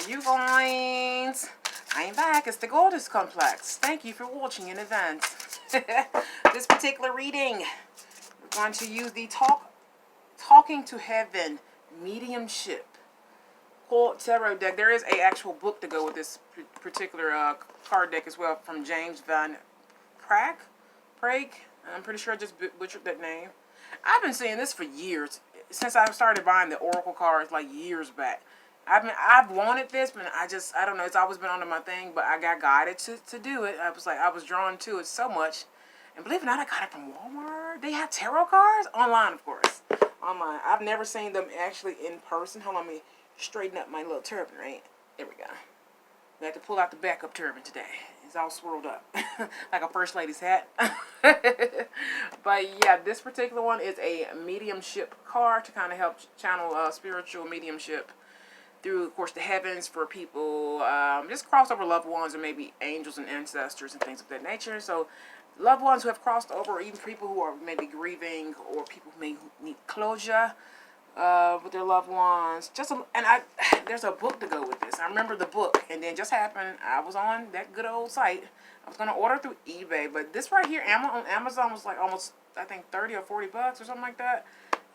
you guys? I'm back. It's the Goddess Complex. Thank you for watching in advance. This particular reading, we're going to use the Talking to Heaven mediumship tarot deck. There is a actual book to go with this particular card deck as well, from James Van Prague. I'm pretty sure I just butchered that name. I've been seeing this for years, since I started buying the Oracle cards like years back. I've wanted this, but I don't know, it's always been under my thing, but I got guided to do it. I was drawn to it so much. And believe it or not, I got it from Walmart. They have tarot cards online, of course. Online. I've never seen them actually in person. Hold on, let me straighten up my little turban, right? There we go. I had to pull out the backup turban today. It's all swirled up like a first lady's hat. But yeah, this particular one is a mediumship card to kind of help channel spiritual mediumship through, of course, the heavens for people, just crossover loved ones, or maybe angels and ancestors and things of that nature. So loved ones who have crossed over, or even people who are maybe grieving, or people who may need closure with their loved ones. There's a book to go with this. I remember the book, and then just happened, I was on that good old site. I was going to order through eBay, but this right here on Amazon was like almost, I think, 30 or 40 bucks or something like that.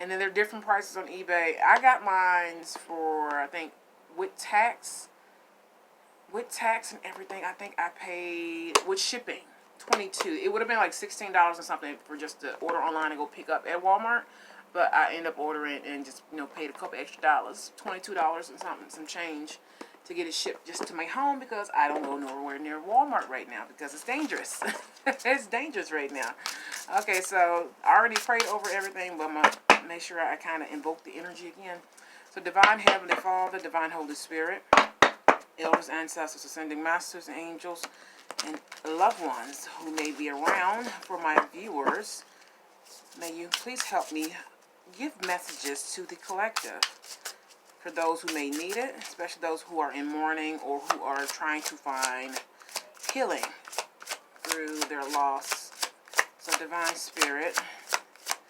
And then there are different prices on eBay. I got mine for, I think, with tax and everything, I think I paid, with shipping, $22. It would have been like $16 or something for just to order online and go pick up at Walmart. But I ended up ordering and just, paid a couple extra dollars, $22 and something, some change, to get it shipped just to my home, because I don't go nowhere near Walmart right now because it's dangerous. It's dangerous right now. Okay, so I already prayed over everything, but I'm going to make sure I kind of invoke the energy again. So Divine Heavenly Father, Divine Holy Spirit, elders, ancestors, ascending masters, angels, and loved ones who may be around for my viewers, may you please help me give messages to the collective for those who may need it, especially those who are in mourning or who are trying to find healing through their loss. So Divine Spirit,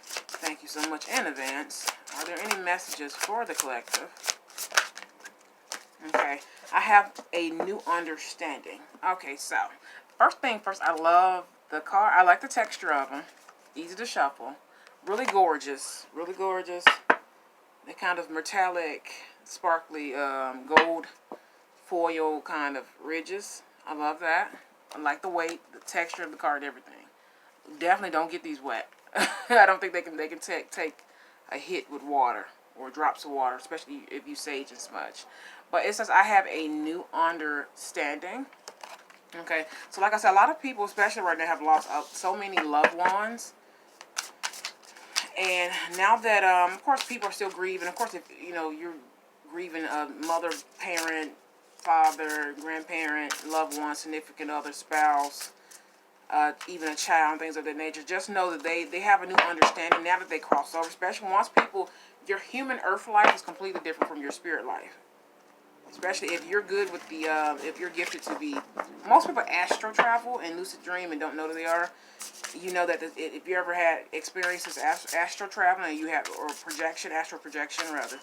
thank you so much in advance. Are there any messages for the collective? Okay, I have a new understanding. Okay, so first thing first, I love the card. I like the texture of them. Easy to shuffle. Really gorgeous. Really gorgeous. The kind of metallic, sparkly gold foil kind of ridges. I love that. I like the weight, the texture of the card, everything. Definitely don't get these wet. I don't think they can take a hit with water or drops of water, especially if you sage and smudge. But it says, I have a new understanding. Okay, so like I said, a lot of people, especially right now, have lost so many loved ones. And now that, of course, people are still grieving. Of course, if, you're grieving a mother, parent, father, grandparent, loved one, significant other, spouse, even a child, and things of that nature, just know that they have a new understanding now that they cross over. Especially once people, your human earth life is completely different from your spirit life. Especially if you're good with the, if you're gifted to be, most people astro travel and lucid dream and don't know that they are. You know that if you ever had experiences astro traveling, and you have, or astral projection rather,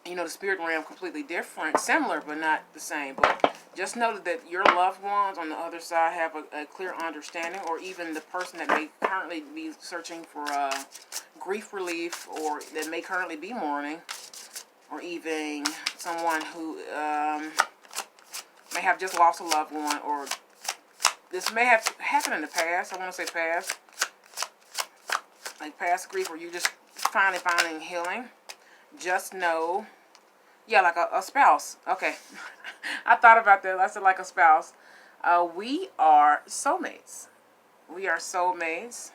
the spirit realm completely different, similar but not the same. But just know that your loved ones on the other side have a clear understanding, or even the person that may currently be searching for grief relief, or that may currently be mourning, or even someone who may have just lost a loved one, or this may have happened in the past. I want to say past. Like past grief, where you just finally finding healing. Just know, yeah, like a spouse. Okay. I thought about that. I said like a spouse. We are soulmates. We are soulmates.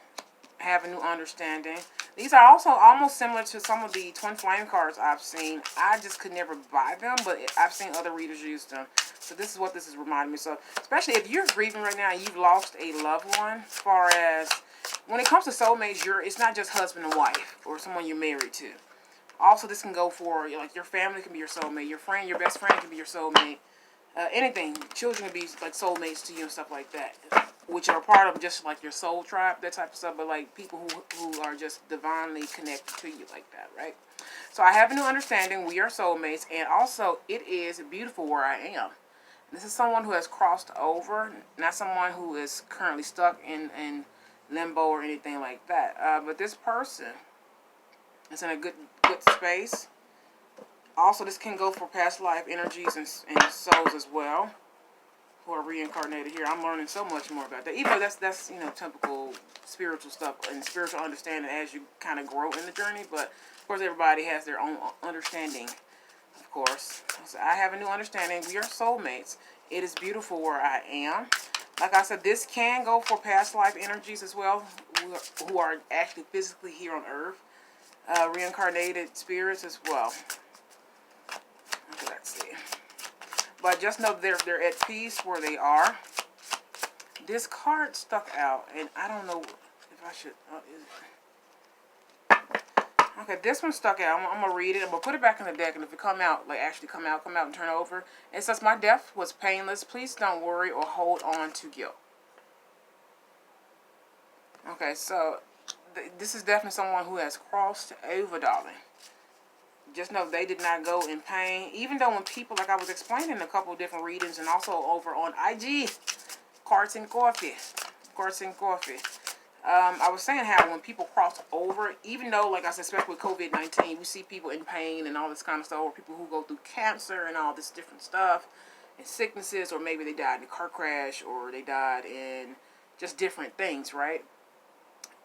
Have a new understanding. These are also almost similar to some of the twin flame cards I've seen. I just could never buy them, but I've seen other readers use them. So this is what this is reminding me. So especially if you're grieving right now and you've lost a loved one, as far as when it comes to soulmates, it's not just husband and wife or someone you're married to. Also, this can go for, like, your family can be your soulmate. Your friend, your best friend can be your soulmate. anything. Children can be like soulmates to you and stuff like that, which are part of just like your soul tribe, that type of stuff. But like people who are just divinely connected to you like that, right? So I have a new understanding. We are soulmates, and also it is beautiful where I am. This is someone who has crossed over, not someone who is currently stuck in limbo or anything like that. But this person is in a good space. Also, this can go for past life energies and souls as well, who are reincarnated here. I'm learning so much more about that. Even though that's typical spiritual stuff and spiritual understanding as you kind of grow in the journey. But of course, everybody has their own understanding. Of course, so I have a new understanding. We are soulmates. It is beautiful where I am. Like I said, this can go for past life energies as well, who are actually physically here on Earth, reincarnated spirits as well. Okay, let's see. But just know they're at peace where they are. This card stuck out, and I don't know if I should. Okay, this one stuck out. I'm gonna read it. I'm gonna put it back in the deck, and if it come out, like actually come out and turn over. It says, "My death was painless. Please don't worry or hold on to guilt." Okay, so this is definitely someone who has crossed over, darling. Just know they did not go in pain. Even though when people, like I was explaining a couple of different readings, and also over on IG, Cards and Coffee. I was saying how when people cross over, even though, like I said, especially with COVID-19, we see people in pain and all this kind of stuff, or people who go through cancer and all this different stuff, and sicknesses, or maybe they died in a car crash, or they died in just different things, right?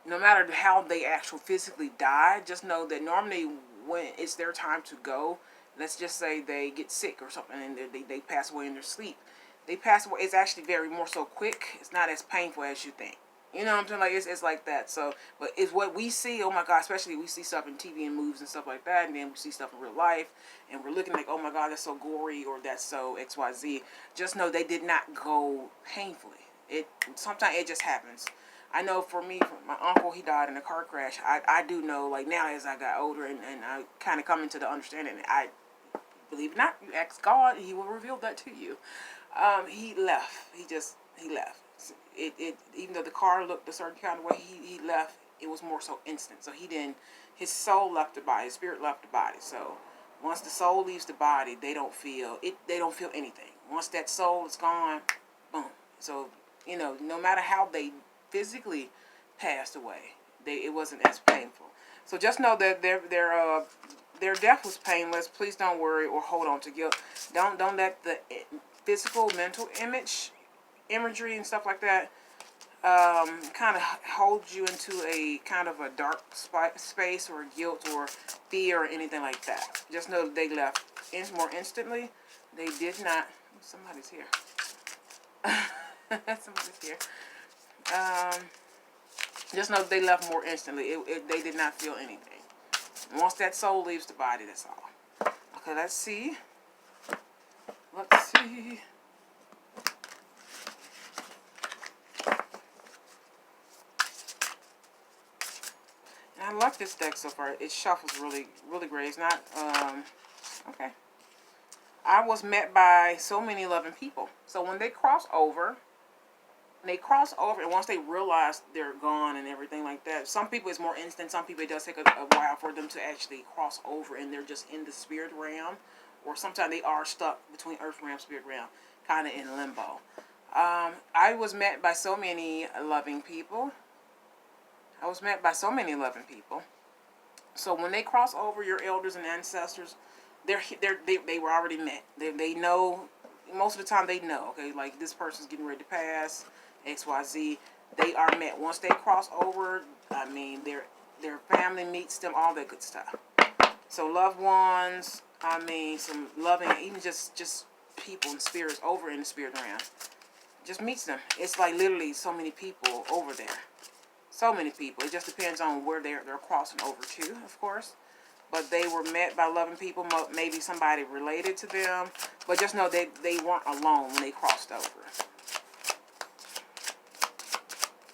No matter how they actually physically die, just know that normally when it's their time to go, let's just say they get sick or something, and they pass away in their sleep. They pass away. It's actually very more so quick. It's not as painful as you think. You know what I'm saying? Like, it's like that. So, but it's what we see. Oh my God, especially we see stuff in TV and movies and stuff like that, and then we see stuff in real life, and we're looking like, oh my God, that's so gory, or that's so XYZ. Just know they did not go painfully. Sometimes it just happens. I know for me, my uncle, he died in a car crash. I do know, like now as I got older and I kind of come into the understanding, I believe it or not, you ask God, he will reveal that to you. He left. He left. Even though the car looked a certain kind of way, he left. It was more so instant. So his soul left the body, his spirit left the body. So once the soul leaves the body, they don't feel anything. Once that soul is gone, boom. So, no matter how they physically passed away, it wasn't as painful. So just know that their death was painless. Please don't worry or hold on to guilt. Don't let the physical, mental imagery and stuff like that kind of hold you into a kind of a dark space or guilt or fear or anything like that. Just know that they left more instantly. They did not. Somebody's here. Somebody's here. Just know they left more instantly. They did not feel anything. Once that soul leaves the body, that's all. Okay, let's see. And I like this deck so far. It shuffles really, really great. It's not, okay. I was met by so many loving people. So when they cross over, and once they realize they're gone and everything like that, some people it's more instant. Some people it does take a while for them to actually cross over, and they're just in the spirit realm, or sometimes they are stuck between earth realm, spirit realm, kind of in limbo. I was met by so many loving people. So when they cross over, your elders and ancestors, they were already met. They know. Most of the time they know. Okay, like this person's getting ready to pass. XYZ. They are met. Once they cross over, I mean, their family meets them, all that good stuff. So loved ones, I mean, some loving, even just people and spirits over in the spirit realm, just meets them. It's like literally so many people over there. So many people. It just depends on where they're crossing over to, of course. But they were met by loving people, maybe somebody related to them. But just know they weren't alone when they crossed over.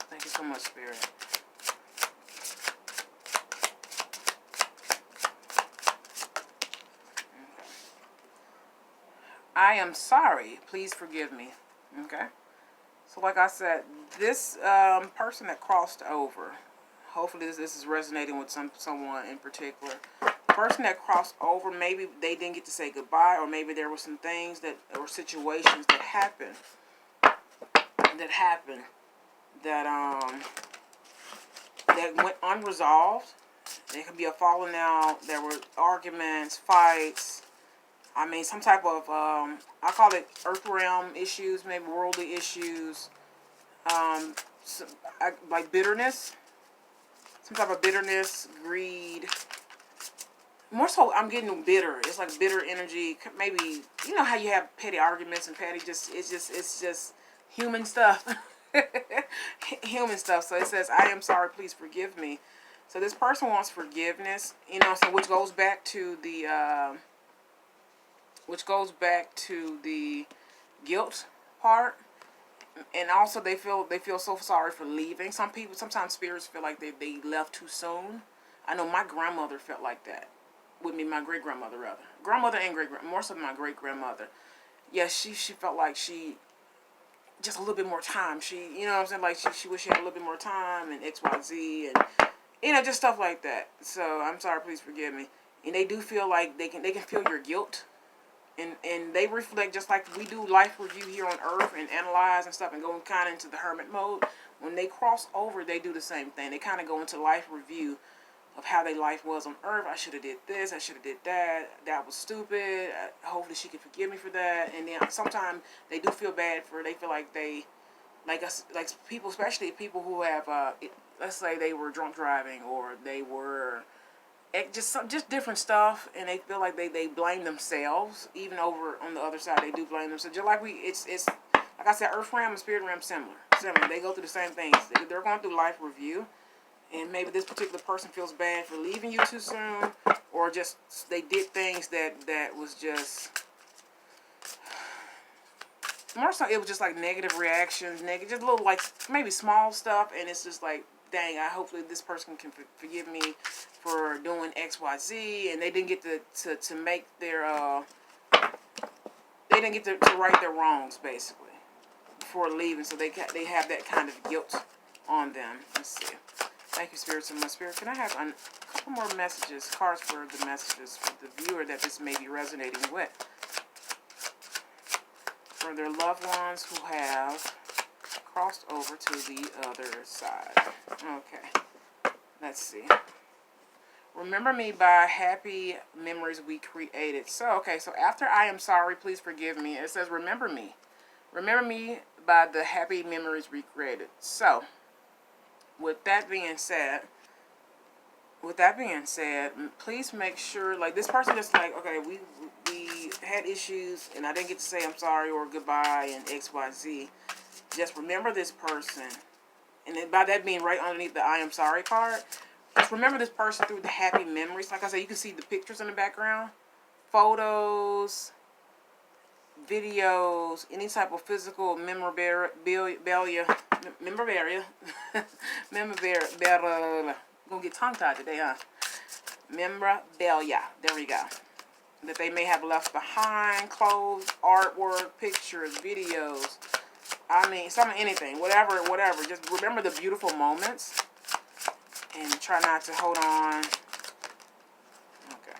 Thank you so much, Spirit. I am sorry. Please forgive me. Okay. So like I said, this person that crossed over, hopefully this is resonating with someone in particular. The person that crossed over, maybe they didn't get to say goodbye, or maybe there were some things that, or situations that happened, that went unresolved. There could be a falling out. There were arguments, fights. I mean, some type of, I call it earth realm issues, maybe worldly issues, like bitterness, some type of bitterness, greed. More so, I'm getting bitter. It's like bitter energy. Maybe, you know how you have petty arguments and petty, it's just human stuff. Human stuff. So it says, I am sorry, please forgive me. So this person wants forgiveness, you know, so which goes back to the guilt part. And also they feel so sorry for leaving. Sometimes spirits feel like they left too soon. I know my grandmother felt like that with me, my great grandmother rather. Grandmother and more so than my great grandmother. Yeah, she felt like she just a little bit more time. She, you know what I'm saying, like she wished she had a little bit more time and XYZ and you know, just stuff like that. So I'm sorry, please forgive me. And they do feel like they can feel your guilt. And they reflect just like we do life review here on Earth and analyze and stuff and go kind of into the hermit mode. When they cross over, they do the same thing. They kind of go into life review of how their life was on Earth. I should have did this. I should have did that. That was stupid. Hopefully she can forgive me for that. And then sometimes they do feel bad for. They feel like they, like us, like people, especially people who have, let's say they were drunk driving or they were just different stuff, and they feel like they blame themselves. Even over on the other side, they do blame themselves. Just like it's like I said, Earth realm and Spirit realm similar. They go through the same things. They're going through life review, and maybe this particular person feels bad for leaving you too soon, or just they did things that was just more so. It was just like negative reactions, just little like maybe small stuff, and it's just like, dang, hopefully this person can forgive me for doing X, Y, Z, and they didn't get to make their, they didn't get to right their wrongs, basically, before leaving, so they have that kind of guilt on them. Let's see. Thank you, Spirit, so much. Spirit, can I have a couple more messages, cards for the messages for the viewer that this may be resonating with? For their loved ones who have crossed over to the other side. Okay. Let's see. Remember me by happy memories we created. So, okay, so after I am sorry, please forgive me, it says remember me. Remember me by the happy memories we created. So, with that being said, please make sure, like this person just like, okay, we had issues and I didn't get to say I'm sorry or goodbye and XYZ. Just remember this person. And then by that being right underneath the I am sorry card, just remember this person through the happy memories. Like I said, you can see the pictures in the background, photos, videos, any type of physical memorabilia, gonna get tongue-tied today, huh? Memorabilia, there we go. That they may have left behind, clothes, artwork, pictures, videos. I mean, anything, whatever. Just remember the beautiful moments and try not to hold on. Okay.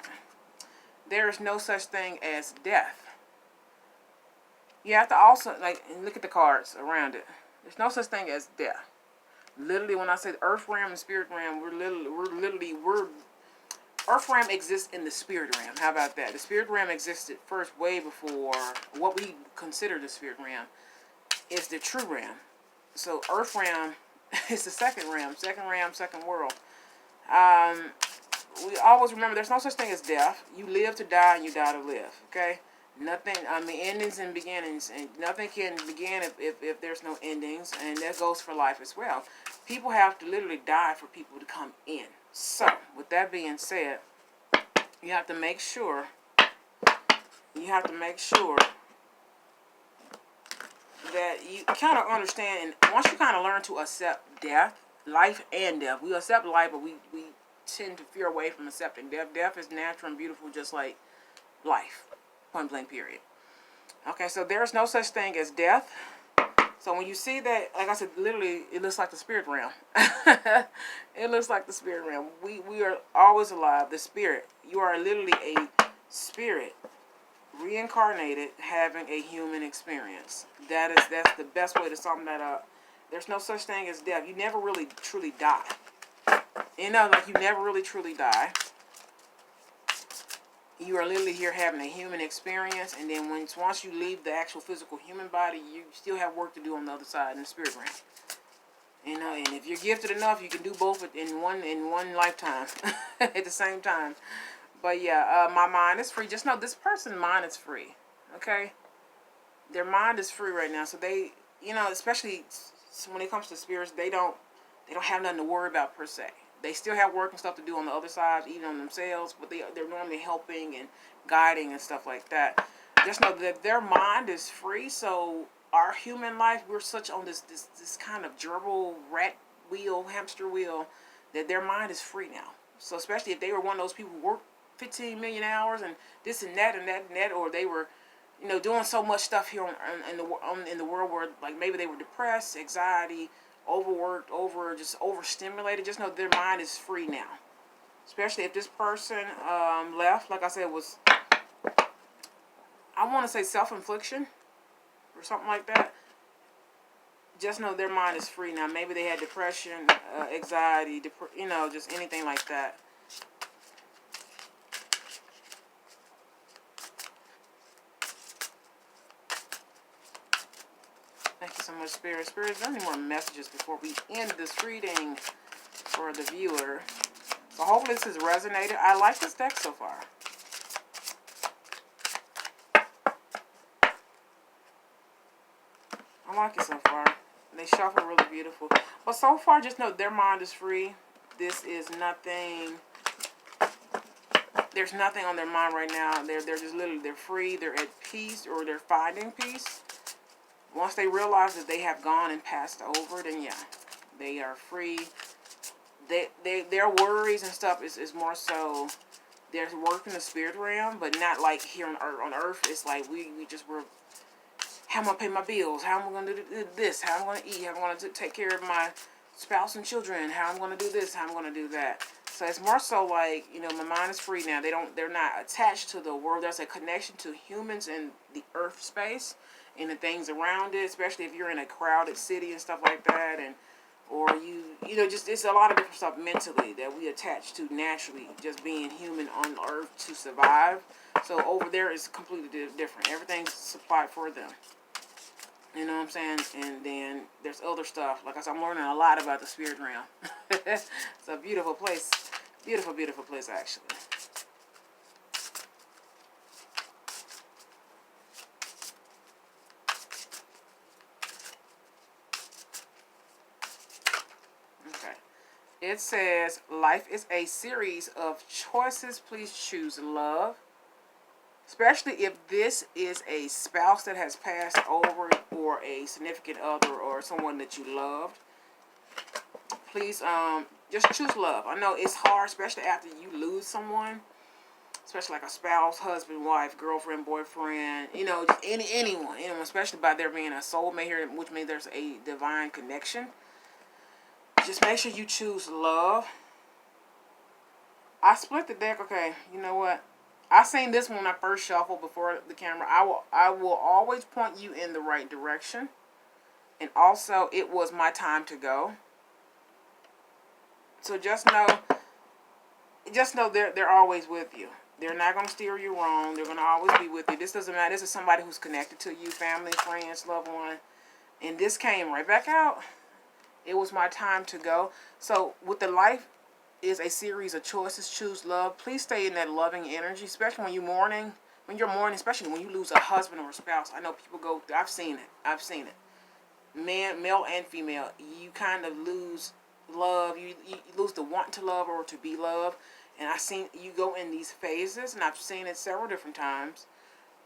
There is no such thing as death. You have to also, like, look at the cards around it. There's no such thing as death. Literally, when I say Earth realm and Spirit realm, Earth realm exists in the Spirit realm. How about that? The Spirit realm existed first, way before what we consider the Spirit realm is the true realm. So Earth realm is the second realm, second world. We always remember there's no such thing as death. You live to die and you die to live. Okay? Nothing, I mean, endings and beginnings, and nothing can begin if there's no endings, and that goes for life as well. People have to literally die for people to come in. So, with that being said, you have to make sure that you kind of understand, and once you kind of learn to accept death, life and death, we accept life, but we tend to fear away from accepting death. Death is natural and beautiful, just like life, point blank period. Okay, so there's no such thing as death. So when you see that, like I said, literally, it looks like the spirit realm. It looks like the spirit realm. We are always alive. The spirit. You are literally a spirit reincarnated having a human experience. That's the best way to sum that up. There's no such thing as death. You never really truly die. You know, like you never really truly die. You are literally here having a human experience, and then once you leave the actual physical human body, you still have work to do on the other side in the spirit realm. You know, and if you're gifted enough, you can do both in one lifetime at the same time. But yeah, my mind is free. Just know this person's mind is free. Okay, their mind is free right now. So they, you know, especially when it comes to spirits, they don't have nothing to worry about per se. They still have work and stuff to do on the other side, even on themselves, but they're normally helping and guiding and stuff like that. Just know that their mind is free. So our human life, we're such on this kind of gerbil rat wheel, hamster wheel, that their mind is free now. So especially if they were one of those people who worked 15 million hours and this and that and that and that, or they were, you know, doing so much stuff here in the world where like maybe they were depressed, anxiety, overworked, overstimulated. Just know their mind is free now. Especially if this person left, like I said, was, I want to say self-infliction or something like that. Just know their mind is free now. Maybe they had depression, anxiety, you know, just anything like that. Thank you so much, Spirit. Spirit, is there any more messages before we end this reading for the viewer? So hopefully this has resonated. I like this deck so far. I like it so far. They shuffle really beautiful. But so far, just know their mind is free. This is nothing. There's nothing on their mind right now. They're just literally, they're free. They're at peace, or they're finding peace. Once they realize that they have gone and passed over, then yeah, they are free. Their worries and stuff is more so there's work in the spirit realm, but not like here on earth. It's like we just were, how am I going to pay my bills? How am I going to do this? How am I going to eat? How am I going to take care of my spouse and children? How am I going to do this? How am I going to do that? So it's more so like, you know, my mind is free now. They're not attached to the world. There's a connection to humans and the earth space and the things around it, especially if you're in a crowded city and stuff like that, and or you know, just it's a lot of different stuff mentally that we attach to naturally, just being human on earth to survive. So over there is completely different. Everything's supplied for them. You know what I'm saying? And then there's other stuff. Like I said, I'm learning a lot about the spirit realm. It's a beautiful place. Beautiful, beautiful place, actually. Okay. It says, life is a series of choices. Please choose love. Especially if this is a spouse that has passed over, or a significant other, or someone that you loved. Please just choose love. I know it's hard, especially after you lose someone. Especially like a spouse, husband, wife, girlfriend, boyfriend, you know, just anyone, especially by there being a soulmate here, which means there's a divine connection. Just make sure you choose love. I split the deck. Okay, you know what? I seen this one when I first shuffled before the camera. I will always point you in the right direction. And also, it was my time to go. So just know they're always with you. They're not going to steer you wrong. They're going to always be with you. This doesn't matter. This is somebody who's connected to you, family, friends, loved one. And this came right back out. It was my time to go. So with the life is a series of choices. Choose love. Please stay in that loving energy, especially when you're mourning. When you're mourning, especially when you lose a husband or a spouse. I know people go, I've seen it. Man, male and female, you kind of lose love. You lose the want to love or to be loved. And I've seen you go in these phases, and I've seen it several different times,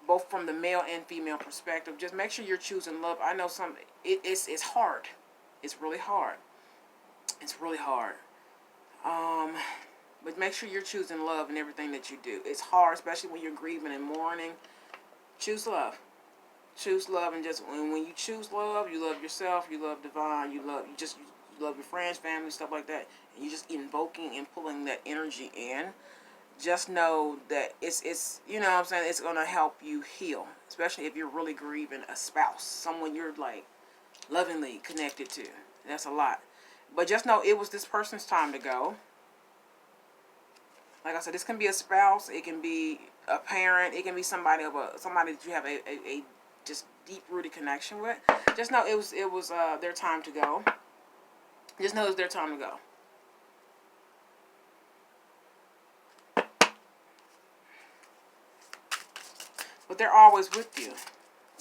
both from the male and female perspective. Just make sure you're choosing love. I know it's hard. It's really hard. It's really hard. But make sure you're choosing love in everything that you do. It's hard, especially when you're grieving and mourning. Choose love. Choose love, and just when you choose love, you love yourself, you love divine, you love your friends, family, stuff like that. And you're just invoking and pulling that energy in. Just know that it's you know what I'm saying, it's gonna help you heal, especially if you're really grieving a spouse, someone you're like lovingly connected to. That's a lot. But just know it was this person's time to go. Like I said, this can be a spouse, it can be a parent, it can be somebody that you have a just deep rooted connection with. Just know it was their time to go. Just know it's their time to go. But they're always with you.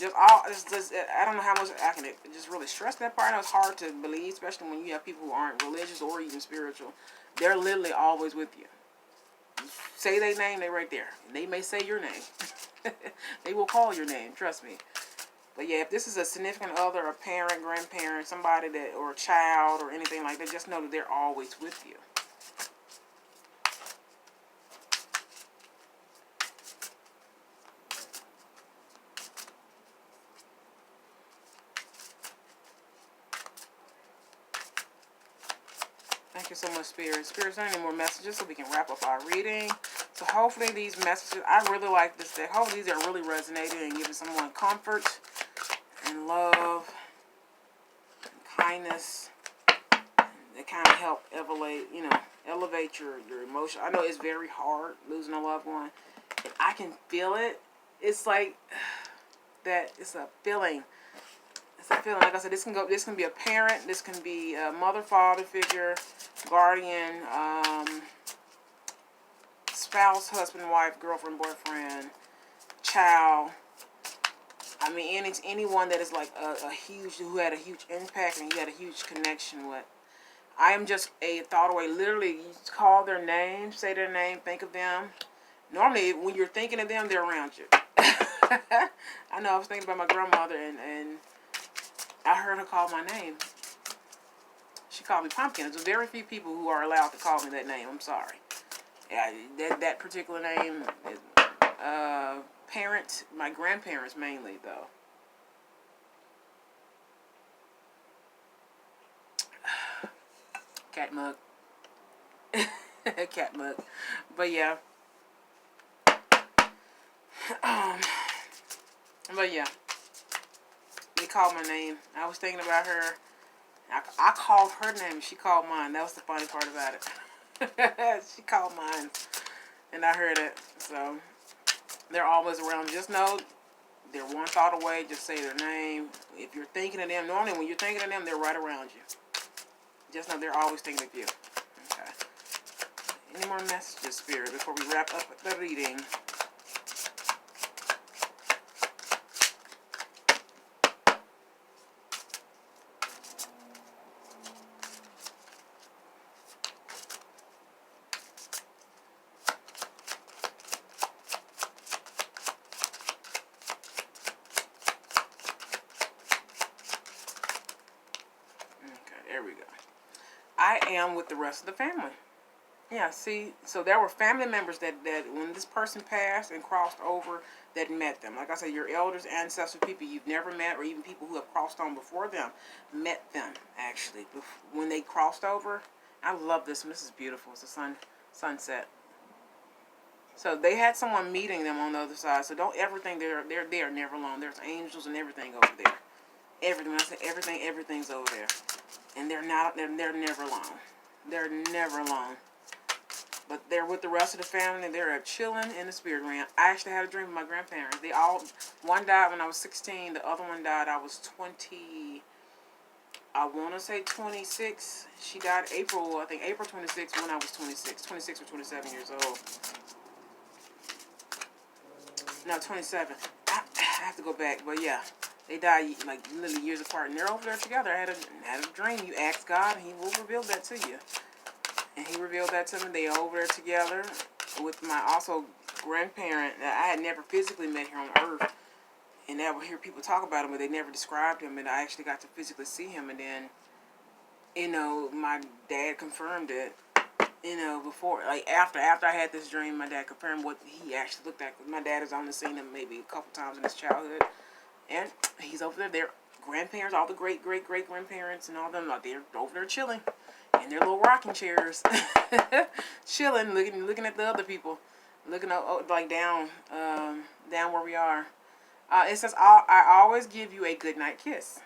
I don't know how much I can just really stress that part. I know it's hard to believe, especially when you have people who aren't religious or even spiritual. They're literally always with you. Say their name, they're right there. They may say your name. They will call your name, trust me. But yeah, if this is a significant other, a parent, grandparent, somebody that, or a child or anything like that, just know that they're always with you. Thank you so much, Spirit. Spirit, send any more messages so we can wrap up our reading. So hopefully these messages, I really like this deck. Hopefully these are really resonating and giving someone comfort and love and kindness. They kind of help elevate your emotion. I know it's very hard losing a loved one. And I can feel it. It's like that. It's a feeling. It's a feeling. Like I said, this can be a parent. This can be a mother, father figure, guardian, spouse, husband, wife, girlfriend, boyfriend, child. I mean, anyone that is like who had a huge impact and you had a huge connection with. I am just a thought away. Literally, you call their name, say their name, think of them. Normally, when you're thinking of them, they're around you. I know I was thinking about my grandmother, and I heard her call my name. She called me Pumpkin. There's very few people who are allowed to call me that name. I'm sorry. Yeah, that particular name is my grandparents mainly, though. Cat mug. Cat mug. But yeah. But yeah. They called my name. I was thinking about her. I called her name. She called mine. That was the funny part about it. She called mine. And I heard it. So, they're always around. Just know they're one thought away. Just say their name. If you're thinking of them, normally when you're thinking of them, they're right around you. Just know they're always thinking of you. Okay. Any more messages, Spirit, before we wrap up the reading? There we go. I am with the rest of the family. Yeah, see, so there were family members that when this person passed and crossed over, that met them. Like I said, your elders, ancestors, people you've never met, or even people who have crossed on before them, met them, actually, when they crossed over. I love this one. This is beautiful. It's a sunset. So they had someone meeting them on the other side. So don't ever think they're never alone. There's angels and everything over there. Everything. When I say everything, everything's over there. And they're never alone. They're never alone. But they're with the rest of the family. They're chilling in the spirit realm. I actually had a dream with my grandparents. One died when I was 16. The other one died I was 20. I want to say 26. She died April 26 when I was 26 or 27 years old. No, 27. I have to go back, but yeah. They died like literally years apart, and they're over there together. I had a dream. You ask God, and He will reveal that to you. And He revealed that to me. They are over there together with my also grandparent that I had never physically met here on Earth. And I would hear people talk about him, but they never described him. And I actually got to physically see him. And then, my dad confirmed it. Before, like after I had this dream, my dad confirmed what he actually looked like. My dad has only seen him maybe a couple times in his childhood. And he's over there. Their grandparents, all the great-great-great-grandparents and all them, like, they're over there chilling in their little rocking chairs. Chilling, looking at the other people. Looking up, like, down where we are. It says, I always give you a good night kiss.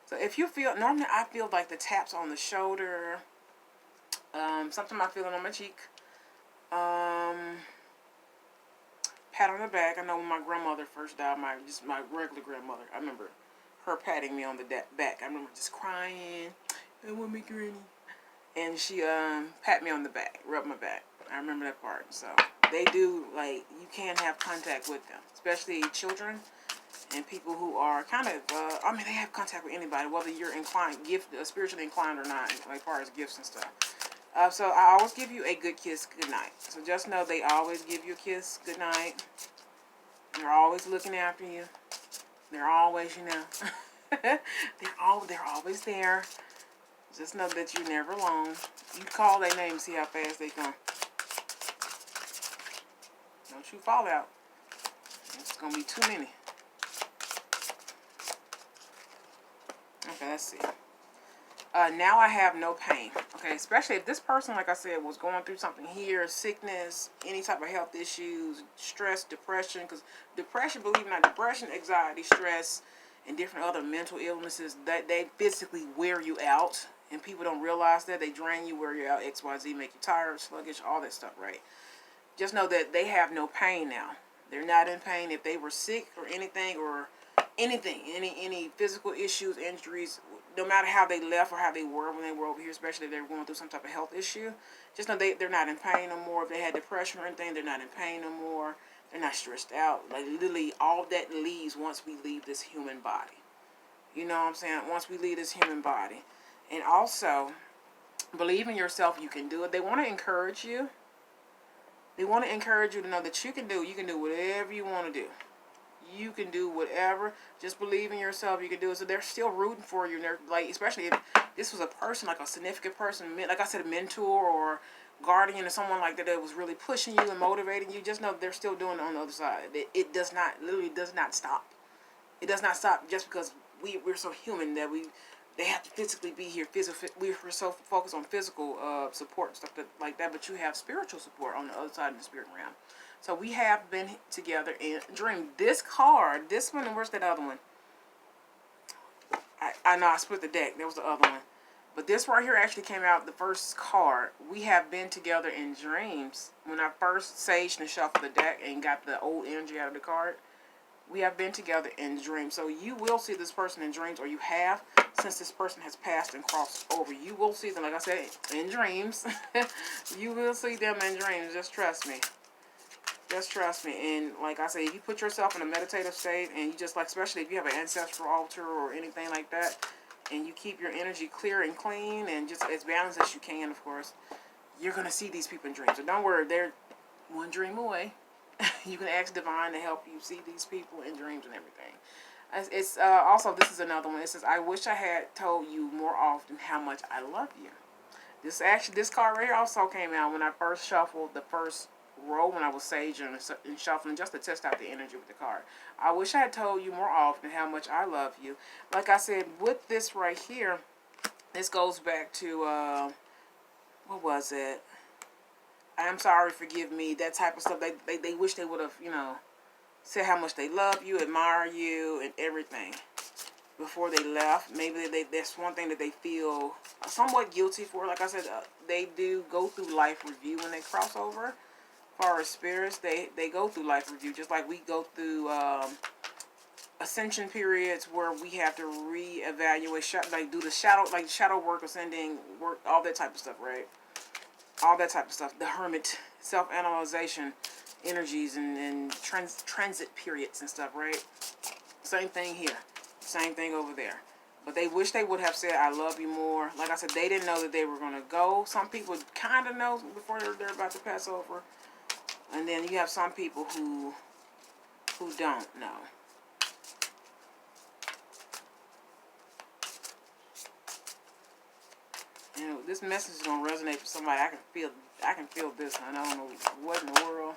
So if you feel, normally I feel like the taps on the shoulder. Sometimes I feel it on my cheek. Pat on the back. I know when my grandmother first died, my regular grandmother, I remember her patting me on the back. I remember just crying. I want me granny. And she pat me on the back, rub my back. I remember that part. So they do, like, you can have contact with them, especially children and people who are kind of, I mean, they have contact with anybody, whether you're spiritually inclined or not, like, as far as gifts and stuff. So I always give you a good kiss, good night. So just know they always give you a kiss, good night. They're always looking after you. They're always, you know, they're always there. Just know that you're never alone. You call their name, see how fast they come. Don't you fall out. It's gonna be too many. Okay, let's see. Now I have no pain. Okay, especially if this person, like I said, was going through something here, sickness, any type of health issues, stress, depression. Because depression, believe it or not, depression, anxiety, stress, and different other mental illnesses, that they physically wear you out. And people don't realize that. They drain you, wear you out, XYZ, make you tired, sluggish, all that stuff, right? Just know that they have no pain now. They're not in pain. If they were sick or anything, any physical issues, injuries, no matter how they left or how they were when they were over here, especially if they were going through some type of health issue, just know they're not in pain no more. If they had depression or anything, they're not in pain no more. They're not stressed out. Like, literally, all that leaves once we leave this human body. You know what I'm saying? Once we leave this human body. And also, believe in yourself. You can do it. They want to encourage you. They want to encourage you to know that you can do whatever you want to do. You can do whatever. Just believe in yourself. You can do it. So they're still rooting for you. And they're, like, especially if this was a person, like a significant person, like I said, a mentor or guardian or someone like that was really pushing you and motivating you. Just know they're still doing it on the other side. It does not, literally does not stop. It does not stop just because we're so human that they have to physically be here. We're so focused on physical support and stuff like that, but you have spiritual support on the other side of the spirit realm. So we have been together in dream. This card, this one, and where's that other one? I know I split the deck. There was the other one. But this right here actually came out, the first card. We have been together in dreams. When I first saged and shuffled the deck and got the old energy out of the card, we have been together in dreams. So you will see this person in dreams, or you have, since this person has passed and crossed over. You will see them, like I said, in dreams. You will see them in dreams. Just trust me. Just trust me. And like I say, if you put yourself in a meditative state, and you just, like, especially if you have an ancestral altar or anything like that, and you keep your energy clear and clean and just as balanced as you can, of course, you're going to see these people in dreams. So don't worry, they're one dream away. You can ask Divine to help you see these people in dreams and everything. It's also, this is another one. It says, I wish I had told you more often how much I love you. This card right here also came out when I first shuffled the first row, when I was saging and shuffling, just to test out the energy with the card. I wish I had told you more often how much I love you. Like I said, with this right here, this goes back to, what was it? I'm sorry, forgive me, that type of stuff. They wish they would have, you know, said how much they love you, admire you, and everything before they left. Maybe that's one thing that they feel somewhat guilty for. Like I said, they do go through life review when they cross over. As far as spirits, they go through life review, just like we go through ascension periods where we have to reevaluate, like do the shadow work, ascending work, all that type of stuff, right? All that type of stuff. The hermit, self-analyzation energies and transit periods and stuff, right? Same thing here. Same thing over there. But they wish they would have said, I love you more. Like I said, they didn't know that they were going to go. Some people kind of know before they're about to pass over. And then you have some people who don't know. You know, this message is going to resonate for somebody. I can feel this, and I don't know what in the world.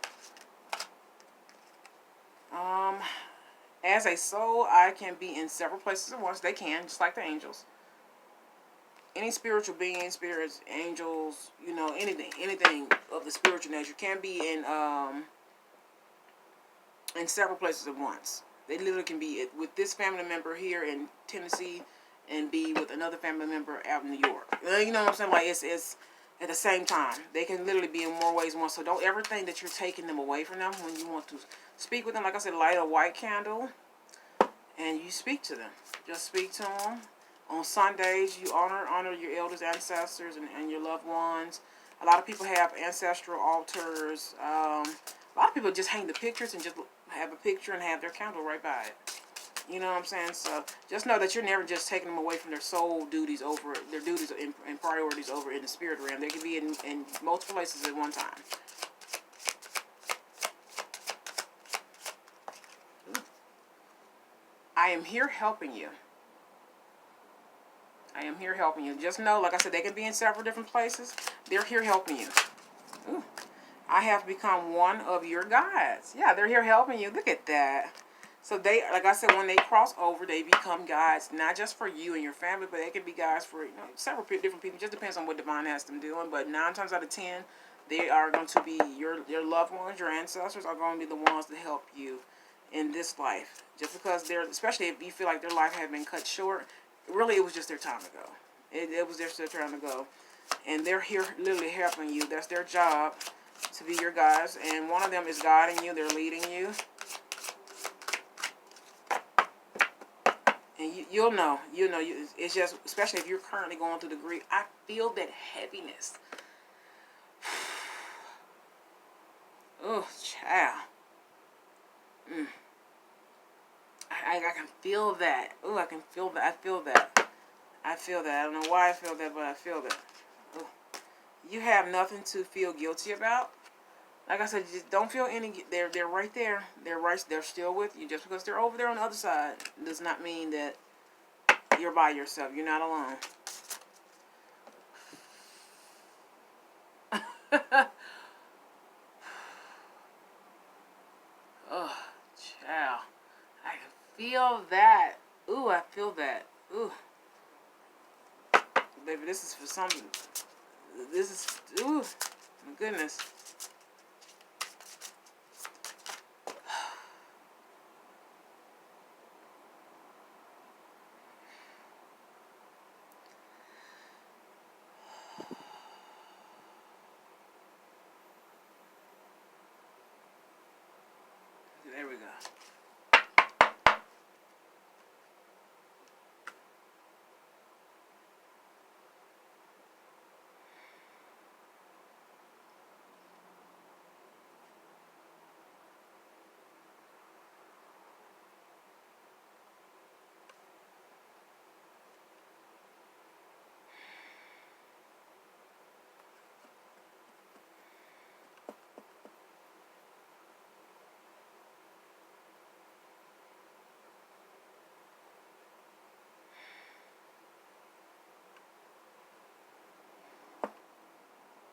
As a soul, I can be in several places at once. They can, just like the angels. Any spiritual being, spirits, angels, you know, anything of the spiritual nature can be in several places at once. They literally can be with this family member here in Tennessee and be with another family member out in New York. You know what I'm saying? Like, it's at the same time. They can literally be in more ways than one. So don't ever think that you're taking them away from them when you want to speak with them. Like I said, light a white candle and you speak to them. Just speak to them. On Sundays, you honor your elders, ancestors, and your loved ones. A lot of people have ancestral altars. A lot of people just hang the pictures and just have a picture and have their candle right by it. You know what I'm saying? So just know that you're never just taking them away from their soul duties over, their duties and priorities over in the spirit realm. They can be in multiple places at one time. I am here helping you. I am here helping you. Just know, like I said, they can be in several different places. They're here helping you. Ooh. I have become one of your guides. Yeah, they're here helping you. Look at that. So they, like I said, when they cross over, they become guides, not just for you and your family, but they can be guides for, you know, several different people. It just depends on what divine has them doing. But 9 times out of 10, they are going to be your loved ones, your ancestors are going to be the ones to help you in this life. Just because they're, especially if you feel like their life had been cut short, really it was just their time to go. It was just their time to go. And they're here literally helping you. That's their job, to be your guides. And one of them is guiding you. They're leading you. And you'll know. It's just, especially if you're currently going through the grief. I feel that heaviness. Oh, child. I can feel that. Oh, I can feel that. I feel that. I feel that. I don't know why I feel that, but I feel that. Ooh. You have nothing to feel guilty about. Like I said, just don't feel any. They're right there. They're still with you. Just because they're over there on the other side does not mean that you're by yourself. You're not alone. Oh, child. I can feel that. Ooh, I feel that. Ooh. Baby, this is for something. This is, ooh, my goodness.